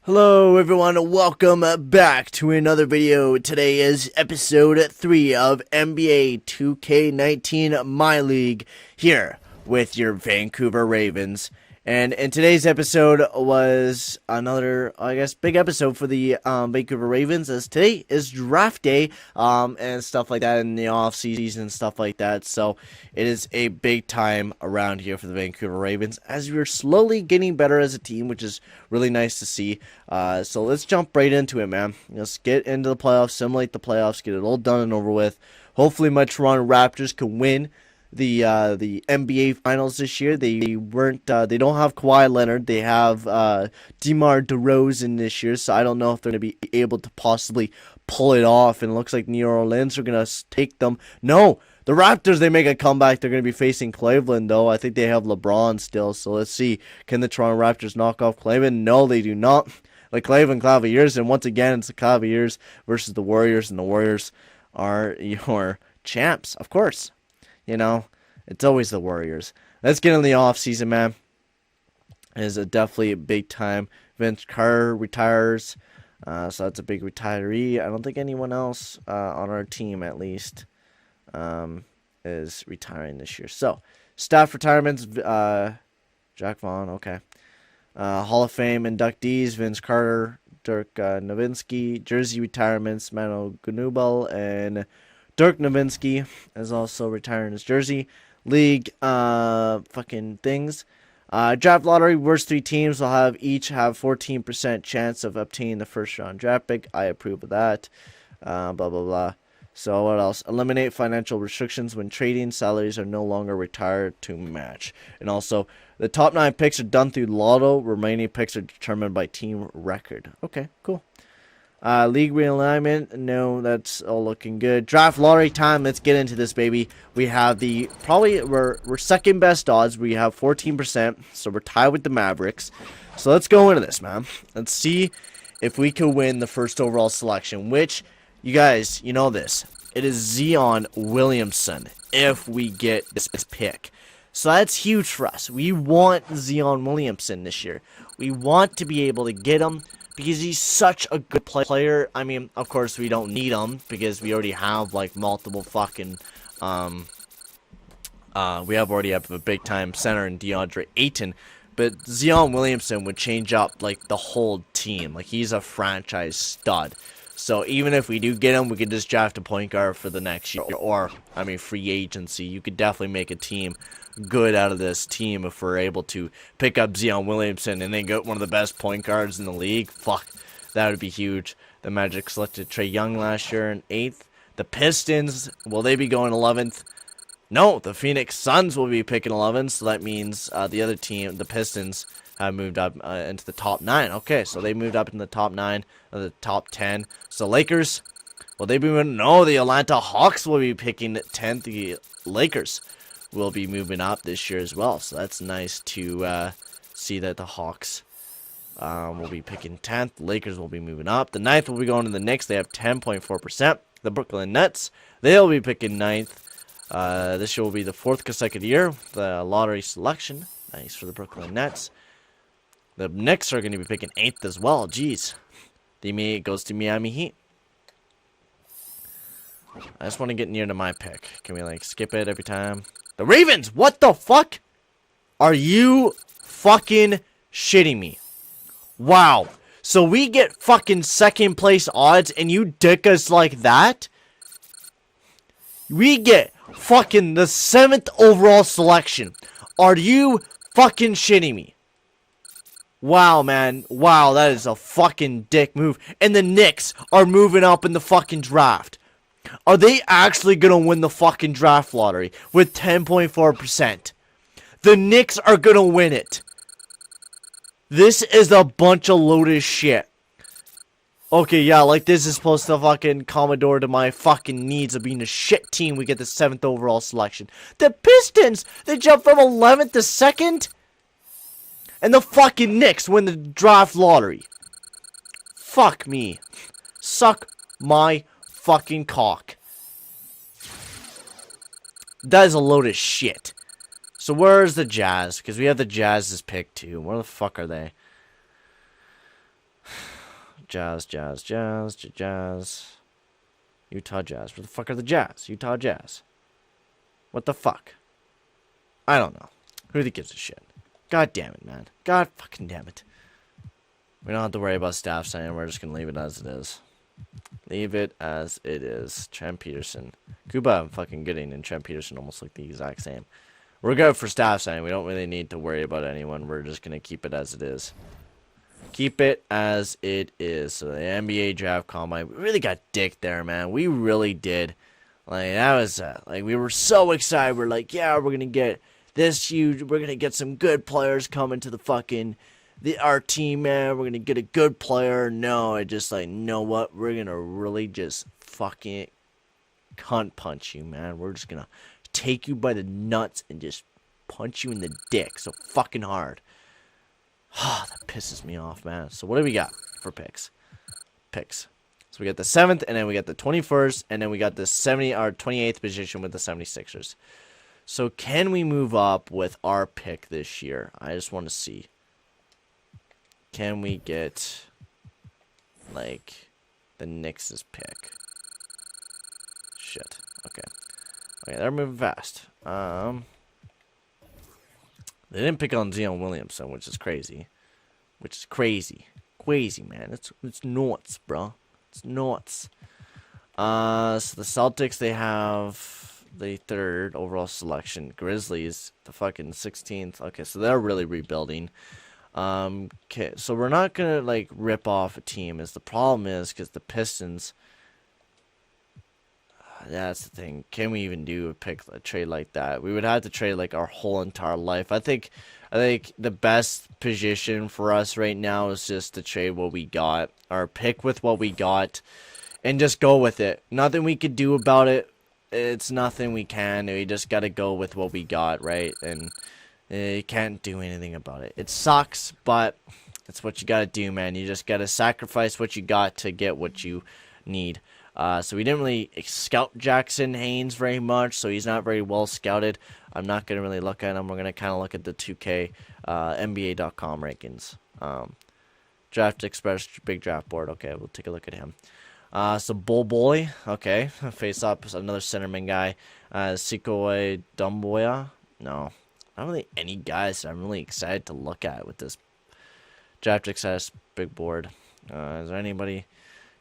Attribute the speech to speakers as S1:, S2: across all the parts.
S1: Hello everyone, welcome back to another video. Today is episode 3 of NBA 2K19 My League here with your Vancouver Ravens. And in today's episode was another, I guess, big episode for the Vancouver Ravens, as today is draft day and stuff like that in the offseason and stuff like that. So it is a big time around here for the Vancouver Ravens as we're slowly getting better as a team, which is really nice to see. So let's jump right into it, man. Let's get into the playoffs, simulate the playoffs, get it all done and over with. Hopefully my Toronto Raptors can win the NBA Finals this year. They don't have Kawhi Leonard. They have DeMar DeRozan this year, so I don't know if they're going to be able to possibly pull it off. And it looks like New Orleans are going to take them. No, the Raptors, they make a comeback. They're going to be facing Cleveland, though. I think they have LeBron still, so let's see. Can the Toronto Raptors knock off Cleveland? No, they do not. Like Cleveland Cavaliers, and once again, it's the Cavaliers versus the Warriors, and the Warriors are your champs, of course. You know, it's always the Warriors. Let's get in the offseason, man. It is definitely a big time. Vince Carter retires, so that's a big retiree. I don't think anyone else on our team, at least, is retiring this year. So, staff retirements, Jack Vaughn, okay. Hall of Fame inductees, Vince Carter, Dirk Nowitzki. Jersey retirements, Manu Ginobili and Dirk Nowitzki is also retiring his jersey. League fucking things. Draft lottery, worst 3 teams will each have 14% chance of obtaining the first round draft pick. I approve of that. Blah blah blah. So what else? Eliminate financial restrictions when trading. Salaries are no longer retired to match. And also, the top 9 picks are done through lotto. Remaining picks are determined by team record. Okay, cool. League realignment, no, that's all looking good. Draft lottery time, let's get into this, baby. We have we're second best odds. We have 14%, so we're tied with the Mavericks. So let's go into this, man. Let's see if we can win the first overall selection, which, you guys, you know this. It is Zion Williamson if we get this pick. So that's huge for us. We want Zion Williamson this year. We want to be able to get him, because he's such a good player. I mean, of course, we don't need him because we already have, like, multiple fucking, we already have a big-time center in DeAndre Ayton. But Zion Williamson would change up, like, the whole team. Like, he's a franchise stud. So even if we do get him, we could just draft a point guard for the next year. Or, I mean, free agency. You could definitely make a team good out of this team if we're able to pick up Zion Williamson and then get one of the best point guards in the league. Fuck, that would be huge. The Magic selected Trae Young last year in 8th. The Pistons, will they be going 11th? No, the Phoenix Suns will be picking 11th, so that means the other team, the Pistons, have moved up into the top 9. Okay, so they moved up in the top 9, or the top 10. So Lakers, will they be moving? No, the Atlanta Hawks will be picking 10th. The Lakers will be moving up this year as well. So that's nice to see that the Hawks will be picking 10th. Lakers will be moving up. The 9th will be going to the Knicks. They have 10.4%. The Brooklyn Nets, they'll be picking 9th. This year will be the 4th consecutive year. The lottery selection. Nice for the Brooklyn Nets. The Knicks are going to be picking 8th as well. Jeez. It goes to Miami Heat. I just want to get near to my pick. Can we, like, skip it every time? The Ravens! What the fuck? Are you fucking shitting me? Wow. So we get fucking second place odds and you dick us like that? We get fucking the 7th overall selection. Are you fucking shitting me? Wow, man. Wow, that is a fucking dick move. And the Knicks are moving up in the fucking draft. Are they actually going to win the fucking draft lottery with 10.4%? The Knicks are going to win it. This is a bunch of loaded shit. Okay, yeah, like this is supposed to fucking Commodore to my fucking needs of being a shit team. We get the 7th overall selection. The Pistons, they jump from 11th to 2nd. And the fucking Knicks win the draft lottery. Fuck me. Suck my fucking cock. That is a load of shit. So where's the Jazz? Because we have the Jazz's pick too. Where the fuck are they? Jazz. Utah Jazz. Where the fuck are the Jazz? Utah Jazz. What the fuck? I don't know. Who gives a shit? God damn it, man. God fucking damn it. We don't have to worry about staff signing. We're just going to leave it as it is. Leave it as it is. Trent Peterson. Kuba, I'm fucking getting, and Trent Peterson almost look the exact same. We're good for staff signing. We don't really need to worry about anyone. We're just going to keep it as it is. Keep it as it is. So the NBA draft combine. We really got dicked there, man. We really did. Like, that was, like, we were so excited. We're like, yeah, we're going to get this huge. We're going to get some good players coming to the fucking, our team, man. We're going to get a good player. No, I just, like, know what? We're going to really just fucking cunt punch you, man. We're just going to take you by the nuts and just punch you in the dick so fucking hard. That pisses me off, man. So what do we got for picks? So we got the 7th, and then we got the 21st, and then we got the 28th position with the 76ers. So can we move up with our pick this year? I just want to see. Can we get, like, the Knicks' pick? Shit. Okay, they're moving fast. They didn't pick on Zion Williamson, which is crazy. Crazy, man. It's nuts, bro. It's nuts. So the Celtics, they have the 3rd overall selection. Grizzlies, the fucking 16th. Okay, so they're really rebuilding. Okay, so we're not gonna, like, rip off a team. As the problem is, because the Pistons. That's the thing. Can we even do a trade like that? We would have to trade, like, our whole entire life. I think the best position for us right now is just to trade what we got, or pick with what we got, and just go with it. Nothing we could do about it. It's nothing we can. We just got to go with what we got, right? And you can't do anything about it. It sucks, but it's what you got to do, man. You just got to sacrifice what you got to get what you need. So we didn't really scout Jackson Haynes very much, so he's not very well scouted. I'm not going to really look at him. We're going to kind of look at the 2K NBA.com rankings. Draft Express, big draft board. Okay, we'll take a look at him. So Bull Boy, okay, face up another centerman guy. Sikoe Dumboya, no, not really any guys that I'm really excited to look at with this Draft Express big board. Is there anybody?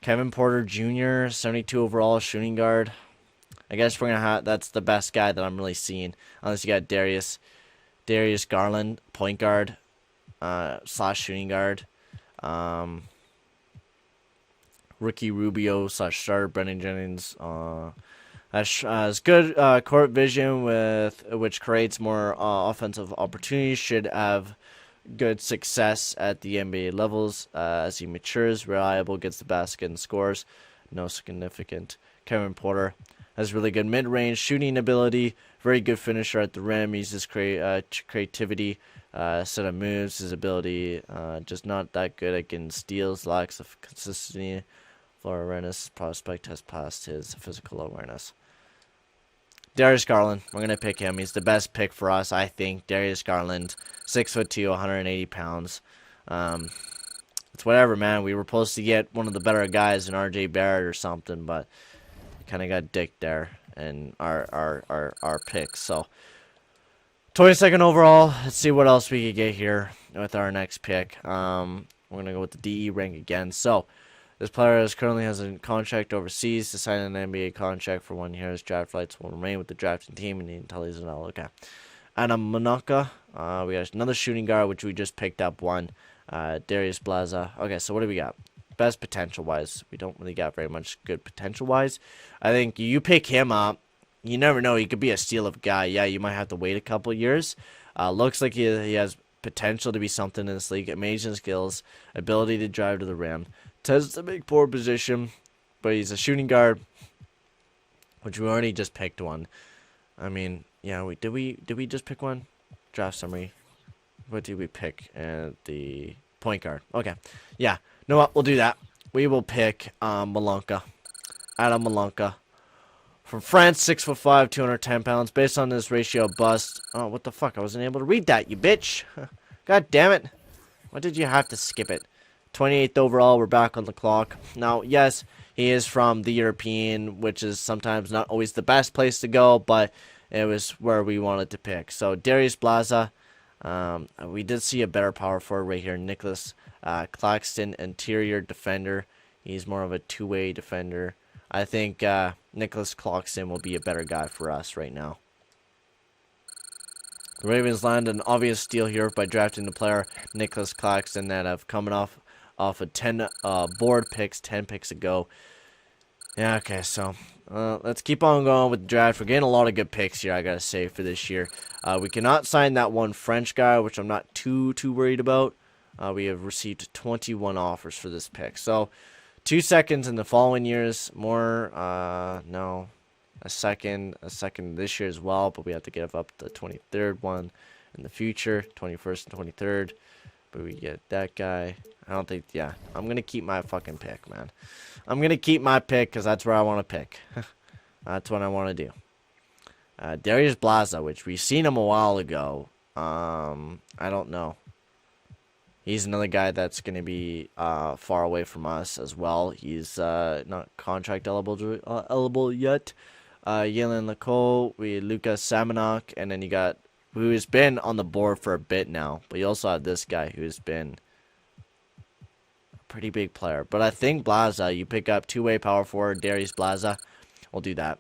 S1: Kevin Porter Jr., 72 overall shooting guard. I guess we're gonna have, that's the best guy that I'm really seeing. Unless you got Darius Garland, point guard, / shooting guard. Ricky Rubio / starter Brendan Jennings. Has good court vision with which creates more offensive opportunities. Should have good success at the NBA levels as he matures. Reliable, gets the basket and scores. No significant. Kevin Porter has really good mid-range shooting ability. Very good finisher at the rim. Uses creativity, set of moves. His ability just not that good against steals. Lacks of consistency. Floor awareness. Prospect has passed his physical awareness. Darius Garland, we're going to pick him. He's the best pick for us, I think. Darius Garland, 6'2", 180 pounds. It's whatever, man. We were supposed to get one of the better guys in RJ Barrett or something, but kind of got dicked there in our picks. So, 22nd overall. Let's see what else we could get here with our next pick. We're going to go with the DE rank again. So, this player currently has a contract overseas to sign an NBA contract for 1 year. His draft rights will remain with the drafting team until he's an all. Okay. Adam Manaka. We got another shooting guard, which we just picked up one. Darius Blaza. Okay, so what do we got? Best potential-wise. We don't really got very much good potential-wise. I think you pick him up. You never know. He could be a steal of guy. Yeah, you might have to wait a couple years. Looks like he has potential to be something in this league. Amazing skills. Ability to drive to the rim. Tends to make poor position, but he's a shooting guard, which we already just picked one. I mean, yeah, did we just pick one? Draft summary. What did we pick? The point guard. Okay, yeah. You know what? We'll do that. We will pick Malanka, Adam Malanka, from France, 6'5", 210 pounds. Based on this ratio bust. Oh, what the fuck? I wasn't able to read that, you bitch. God damn it! Why did you have to skip it? 28th overall. We're back on the clock. Now, yes, he is from the European, which is sometimes not always the best place to go, but it was where we wanted to pick. So, Darius Blaza. We did see a better power forward right here. Nicholas Claxton, interior defender. He's more of a two-way defender. I think Nicholas Claxton will be a better guy for us right now. The Ravens land an obvious steal here by drafting the player Nicholas Claxton that have coming off of 10 board picks 10 picks ago. Yeah, okay, so let's keep on going with the draft. We're getting a lot of good picks here, I gotta say, for this year. We cannot sign that one French guy, which I'm not too worried about. We have received 21 offers for this pick. So 2 seconds in the following years, more, no. A second this year as well, but we have to give up the 23rd one in the future, 21st and 23rd. But we get that guy. I don't think, yeah. I'm going to keep my fucking pick, man. I'm going to keep my pick because that's where I want to pick. That's what I want to do. Darius Blaza, which we've seen him a while ago. I don't know. He's another guy that's going to be far away from us as well. He's not contract eligible yet. Yelen Legaue, Lucas Samanok, and then you got who has been on the board for a bit now. But you also have this guy who's been a pretty big player. But I think Blaza, you pick up two-way power forward, Darius Blaza. We'll do that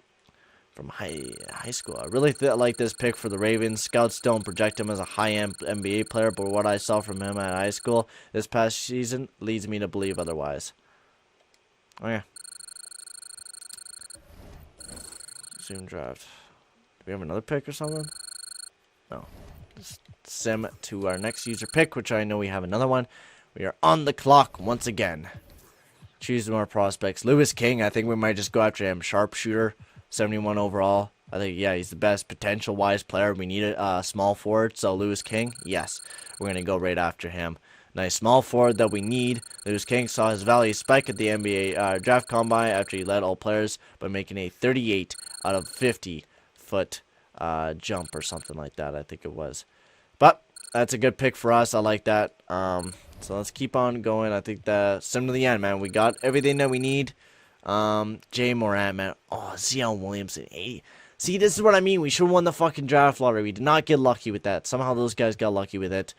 S1: from high school. I really like this pick for the Ravens. Scouts don't project him as a high-end NBA player, but what I saw from him at high school this past season leads me to believe otherwise. Okay. Zoom draft. Do we have another pick or something? No. Just sim to our next user pick, which I know we have another one. We are on the clock once again. Choose more prospects. Lewis King, I think we might just go after him. Sharpshooter, 71 overall. I think, yeah, he's the best potential-wise player. We need a small forward, so Lewis King, yes. We're going to go right after him. Nice small forward that we need. Lewis King saw his value spike at the NBA draft combine after he led all players by making a 38 out of 50-foot jump or something like that, I think it was. But that's a good pick for us. I like that. So let's keep on going. I think that sim to the end, man. We got everything that we need. Jay Morant, man. Oh, Zion Williamson, 80. See, this is what I mean. We should have won the fucking draft lottery. We did not get lucky with that. Somehow those guys got lucky with it.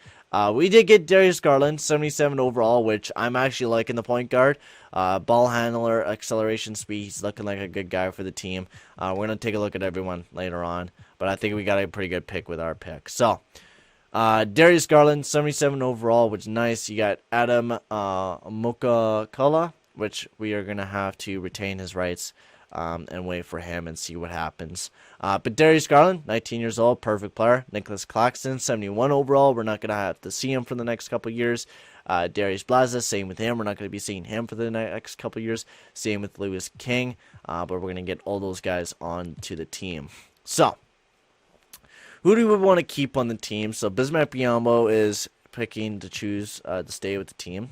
S1: We did get Darius Garland, 77 overall, which I'm actually liking the point guard. Ball handler, acceleration speed. He's looking like a good guy for the team. We're going to take a look at everyone later on. But I think we got a pretty good pick with our pick. So, Darius Garland, 77 overall, which is nice. You got Adam Mokakala, which we are going to have to retain his rights. And wait for him and see what happens. But Darius Garland, 19 years old, perfect player. Nicholas Claxton, 71 overall. We're not going to have to see him for the next couple of years. Darius Blaza, same with him. We're not going to be seeing him for the next couple of years. Same with Lewis King. But we're going to get all those guys on to the team. So, who do we want to keep on the team? So, Bismack Biyombo is picking to choose to stay with the team.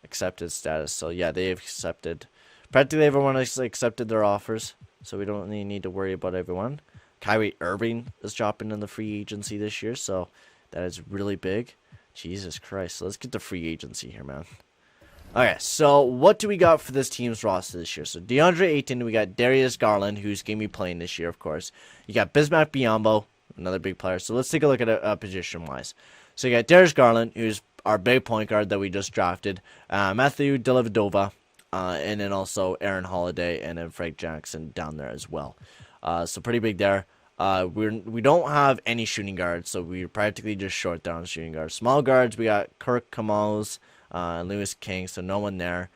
S1: Accepted status. So yeah, they've accepted. Practically everyone has accepted their offers, so we don't need to worry about everyone. Kyrie Irving is dropping in the free agency this year, so that is really big. Jesus Christ. So let's get the free agency here, man. Okay, so what do we got for this team's roster this year? So DeAndre Ayton, we got Darius Garland, who's going to be playing this year, of course. You got Bismack Biyombo, another big player. So let's take a look at it position-wise. So you got Darius Garland, who's our big point guard that we just drafted, Matthew Dellavedova, and then also Aaron Holiday, and then Frank Jackson down there as well. So pretty big there. We don't have any shooting guards, so we're practically just short down shooting guards. Small guards, we got Kirk Kamals and Lewis King, so no one there.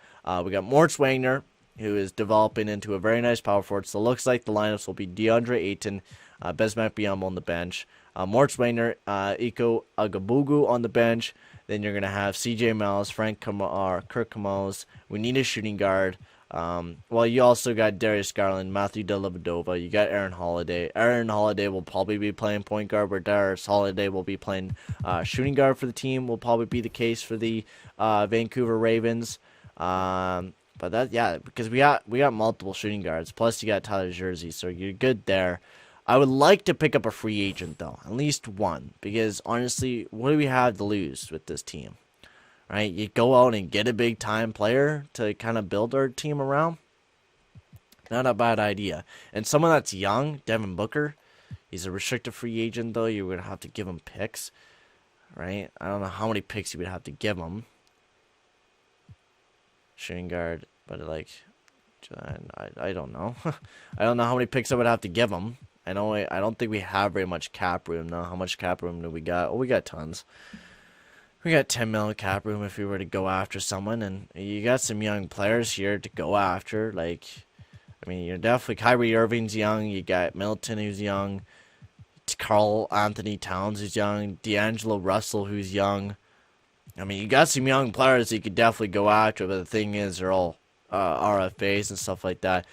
S1: We got Moritz Wagner, who is developing into a very nice power forward. So it looks like the lineups will be DeAndre Ayton, Bismack Biyombo on the bench, Moritz Wagner, Iko Agabugu on the bench. Then you're going to have CJ Miles, Kirk Kamals. We need a shooting guard. Well, you also got Darius Garland, Matthew Dellavedova. You got Aaron Holiday. Aaron Holiday will probably be playing point guard, where Darius Holiday will be playing shooting guard for the team. Will probably be the case for the Vancouver Ravens. But that, yeah, because we got multiple shooting guards. Plus, you got Tyler Jersey, so you're good there. I would like to pick up a free agent, though. At least one. Because, honestly, what do we have to lose with this team? Right? You go out and get a big-time player to kind of build our team around. Not a bad idea. And someone that's young, Devin Booker, he's a restricted free agent, though. You're going to have to give him picks. Right? I don't know how many picks you would have to give him. Shooting guard, but like, I don't know. I don't know how many picks I would have to give him. I don't think we have very much cap room now. How much cap room do we got? Oh, we got tons. We got 10 million cap room if we were to go after someone, and you got some young players here to go after. Like, I mean, you're definitely Kyrie Irving's young. You got Middleton who's young. Karl Anthony Towns who's young. D'Angelo Russell who's young. I mean, you got some young players that you could definitely go after, but the thing is, they're all RFAs and stuff like that.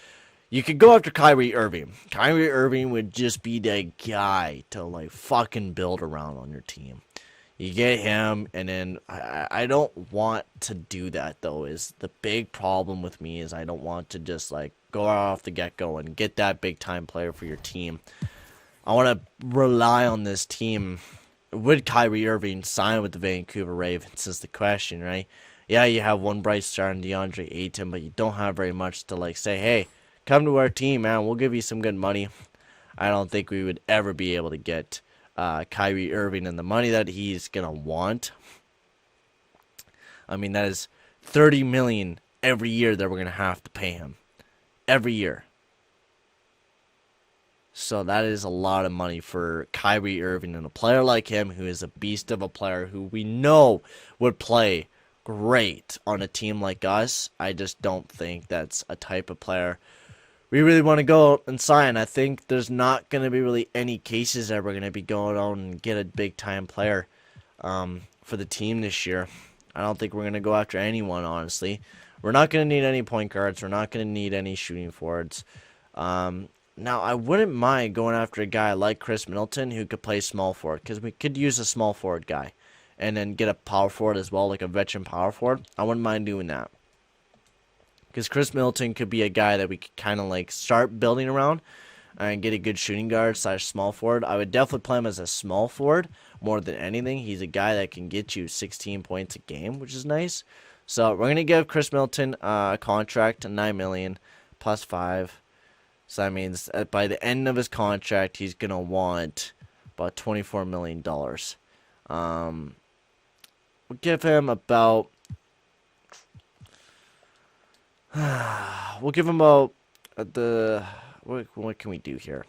S1: You could go after Kyrie Irving. Kyrie Irving would just be the guy to, like, fucking build around on your team. You get him, and then I don't want to do that, though, is the big problem with me is I don't want to just, like, go off the get-go and get that big-time player for your team. I want to rely on this team. Would Kyrie Irving sign with the Vancouver Ravens is the question, right? Yeah, you have one bright star in DeAndre Ayton, but you don't have very much to, like, say, hey, come to our team, man. We'll give you some good money. I don't think we would ever be able to get Kyrie Irving and the money that he's going to want. I mean, that is $30 million every year that we're going to have to pay him. Every year. So that is a lot of money for Kyrie Irving, and a player like him who is a beast of a player who we know would play great on a team like us. I just don't think that's a type of player we really want to go and sign. I think there's not going to be really any cases that we're going to be going out and get a big-time player for the team this year. I don't think we're going to go after anyone, honestly. We're not going to need any point guards. We're not going to need any shooting forwards. Now, I wouldn't mind going after a guy like Chris Middleton who could play small forward, because we could use a small forward guy and then get a power forward as well, like a veteran power forward. I wouldn't mind doing that, because Chris Middleton could be a guy that we could kind of like start building around and get a good shooting guard / small forward. I would definitely play him as a small forward more than anything. He's a guy that can get you 16 points a game, which is nice. So we're going to give Chris Middleton a contract, $9 million plus 5. So that means by the end of his contract, he's going to want about $24 million. We'll give him about... we'll give him about... What can we do here?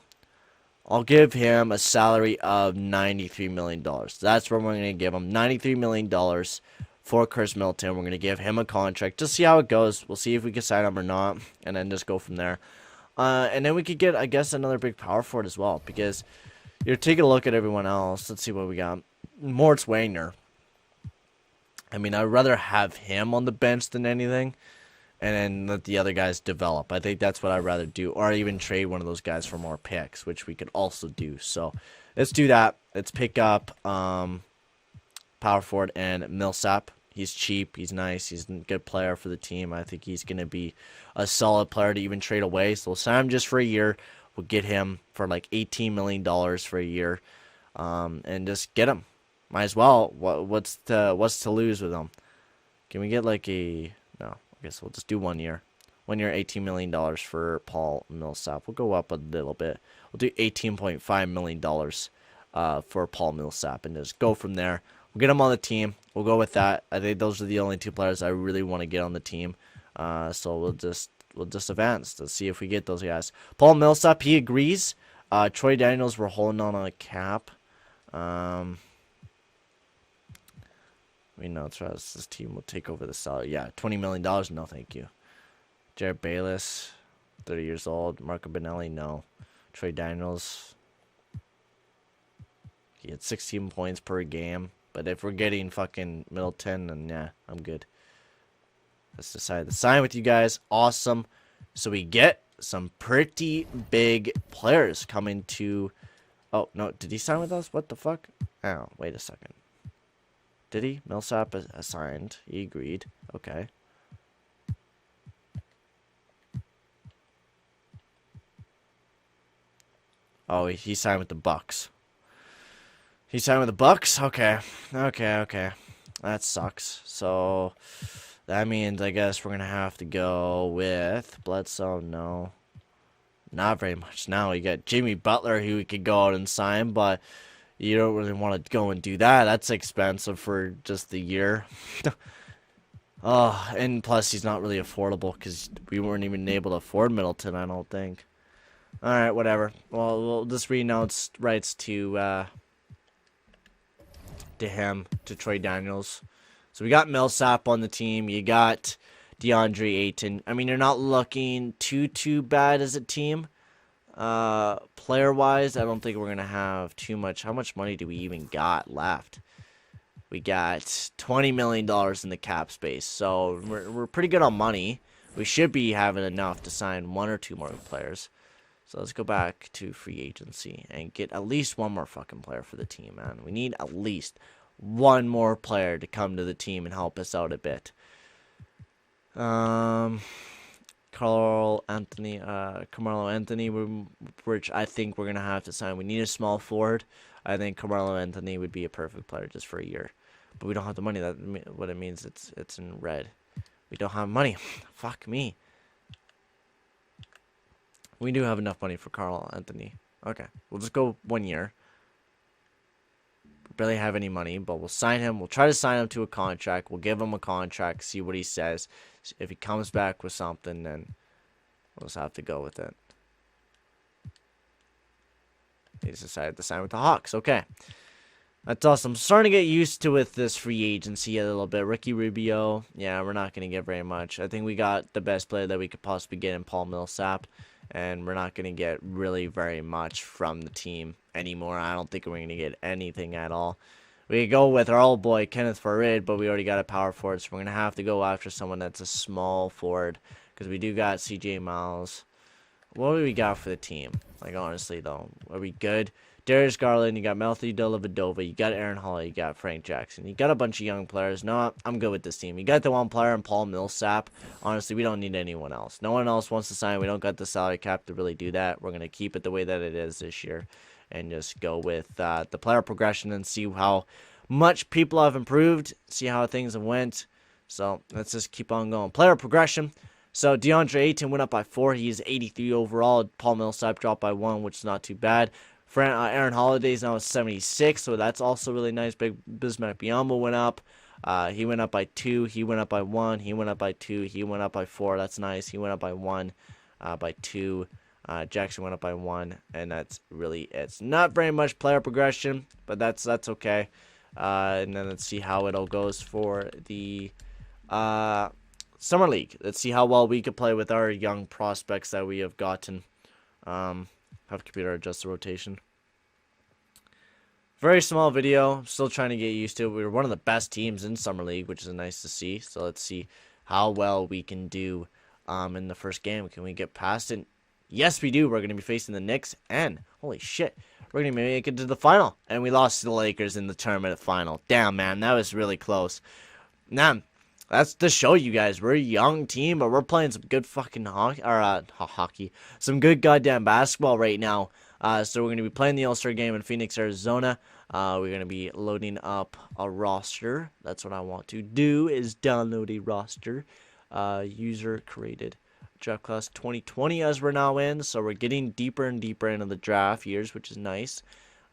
S1: I'll give him a salary of $93 million. That's what we're going to give him. $93 million for Chris Middleton. We're going to give him a contract. Just see how it goes. We'll see if we can sign him or not. And then just go from there. And then we could get, I guess, another big power forward as well, because you're taking a look at everyone else. Let's see what we got. Moritz Wagner. I mean, I'd rather have him on the bench than anything, and then let the other guys develop. I think that's what I'd rather do, or even trade one of those guys for more picks, which we could also do. So let's do that. Let's pick up power forward and Millsap. He's cheap. He's nice. He's a good player for the team. I think he's going to be a solid player to even trade away. So we'll sign him just for a year. We'll get him for like $18 million for a year, and just get him. Might as well. What's to lose with him? Can we get like a... No, I guess we'll just do 1 year. 1 year, $18 million for Paul Millsap. We'll go up a little bit. We'll do $18.5 million for Paul Millsap, and just go from there. We'll get him on the team. We'll go with that. I think those are the only two players I really want to get on the team. So we'll just advance. Let's see if we get those guys. Paul Millsap, he agrees. Troy Daniels, we're holding on a cap. We know this team will take over the salary. Yeah, $20 million. No, thank you. Jared Bayless, 30 years old. Marco Benelli, no. Troy Daniels, he had 16 points per game. But if we're getting fucking Middleton, then yeah, I'm good. Let's decide to sign with you guys. Awesome. So we get some pretty big players coming to... Oh, no. Did he sign with us? What the fuck? Oh, wait a second. Did he? Millsap signed. He agreed. Okay. Oh, he signed with the Bucks. He signed with the Bucks? Okay. Okay. That sucks. So that means I guess we're going to have to go with Bledsoe. No. Not very much. Now we got Jimmy Butler who we could go out and sign, but you don't really want to go and do that. That's expensive for just the year. Oh, and plus he's not really affordable because we weren't even able to afford Middleton, I don't think. Alright, whatever. Well, we'll just renounce rights to him, to Troy Daniels. So we got Millsap on the team. You got DeAndre Ayton. I mean, you're not looking too bad as a team. Player-wise, I don't think we're going to have too much. How much money do we even got left? We got $20 million in the cap space. So we're pretty good on money. We should be having enough to sign 1 or 2 more players. So let's go back to free agency and get at least 1 more fucking player for the team, man. We need at least 1 more player to come to the team and help us out a bit. Carmelo Anthony, which I think we're going to have to sign. We need a small forward. I think Carmelo Anthony would be a perfect player just for a year. But we don't have the money. That's what it means. It's in red. We don't have money. Fuck me. We do have enough money for Carl Anthony. Okay. We'll just go 1 year. We barely have any money, but we'll sign him. We'll try to sign him to a contract. We'll give him a contract, see what he says. If he comes back with something, then we'll just have to go with it. He's decided to sign with the Hawks. Okay. That's awesome. I'm starting to get used to with this free agency a little bit. Ricky Rubio, yeah, we're not going to get very much. I think we got the best player that we could possibly get in Paul Millsap, and we're not going to get really very much from the team anymore. I don't think we're going to get anything at all. We could go with our old boy, Kenneth Farid, but we already got a power forward, so we're going to have to go after someone that's a small forward, because we do got CJ Miles. What do we got for the team? Like, honestly, though, are we good? Darius Garland, you got Matthew Dellavedova, you got Aaron Hall, you got Frank Jackson. You got a bunch of young players. No, I'm good with this team. You got the 1 player in Paul Millsap. Honestly, we don't need anyone else. No one else wants to sign. We don't got the salary cap to really do that. We're going to keep it the way that it is this year and just go with the player progression and see how much people have improved, see how things have went. So let's just keep on going. Player progression. So DeAndre Ayton went up by 4. He's 83 overall. Paul Millsap dropped by 1, which is not too bad. Aaron Holiday's now at 76, so that's also really nice. Big Bismack Biyombo went up. He went up by 2. He went up by 1. He went up by 2. He went up by 4. That's nice. He went up by 1, by 2. Jackson went up by 1, and that's really it. It's not very much player progression, but that's okay. And then let's see how it all goes for the Summer League. Let's see how well we could play with our young prospects that we have gotten. Have computer adjust the rotation. Very small video. Still trying to get used to it. We were one of the best teams in Summer League, which is nice to see. So let's see how well we can do in the first game. Can we get past it? Yes, we do. We're going to be facing the Knicks, and holy shit, we're going to make it to the final. And we lost to the Lakers in the tournament final. Damn, man, that was really close. Man, that's to show you guys we're a young team, but we're playing some good fucking hockey, some good goddamn basketball right now. So we're going to be playing the All-Star game in Phoenix, Arizona. We're going to be loading up a roster. That's what I want to do, is download a roster. User created draft class 2020 as we're now in. So we're getting deeper and deeper into the draft years, which is nice.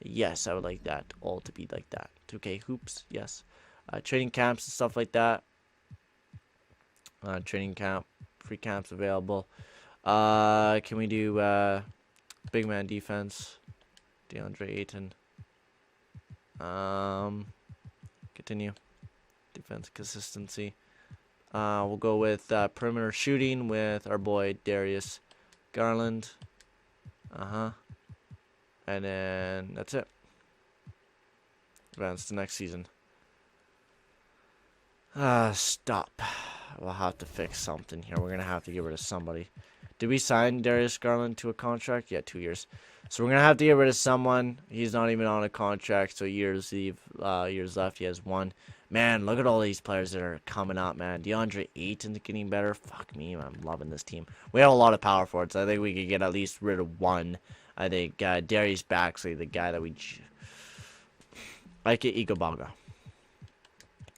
S1: Yes, I would like that all to be like that. 2K hoops, yes. Training camps and stuff like that. Training camp, free camps available. Can we do big man defense? DeAndre Ayton. Continue. Defense consistency. We'll go with perimeter shooting with our boy Darius Garland. And then that's it. Advance to next season. Stop. We'll have to fix something here. We're going to have to get rid of somebody. Did we sign Darius Garland to a contract? Yeah, 2 years. So we're going to have to get rid of someone. He's not even on a contract, so years left. He has 1. Man, look at all these players that are coming up, man. DeAndre Ayton's getting better. Fuck me, I'm loving this team. We have a lot of power forwards. I think we could get at least rid of 1 I think Darius Baxley, the guy that we like, it Igabaga.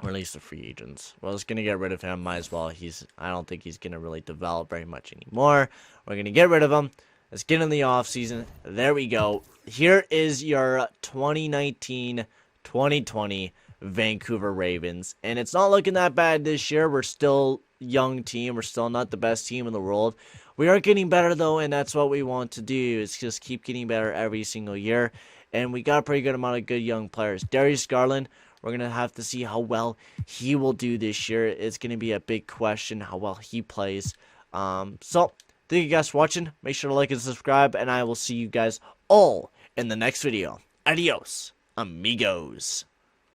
S1: Release the free agents. Well, it's gonna get rid of him. Might as well. I don't think he's gonna really develop very much anymore. We're gonna get rid of him. Let's get in the offseason. There we go. Here is your 2019-2020 Vancouver Ravens. And it's not looking that bad this year. We're still a young team. We're still not the best team in the world. We are getting better, though, and that's what we want to do, is just keep getting better every single year. And we got a pretty good amount of good young players. Darius Garland, we're going to have to see how well he will do this year. It's going to be a big question how well he plays. So, thank you guys for watching. Make sure to like and subscribe, and I will see you guys all in the next video. Adios, amigos.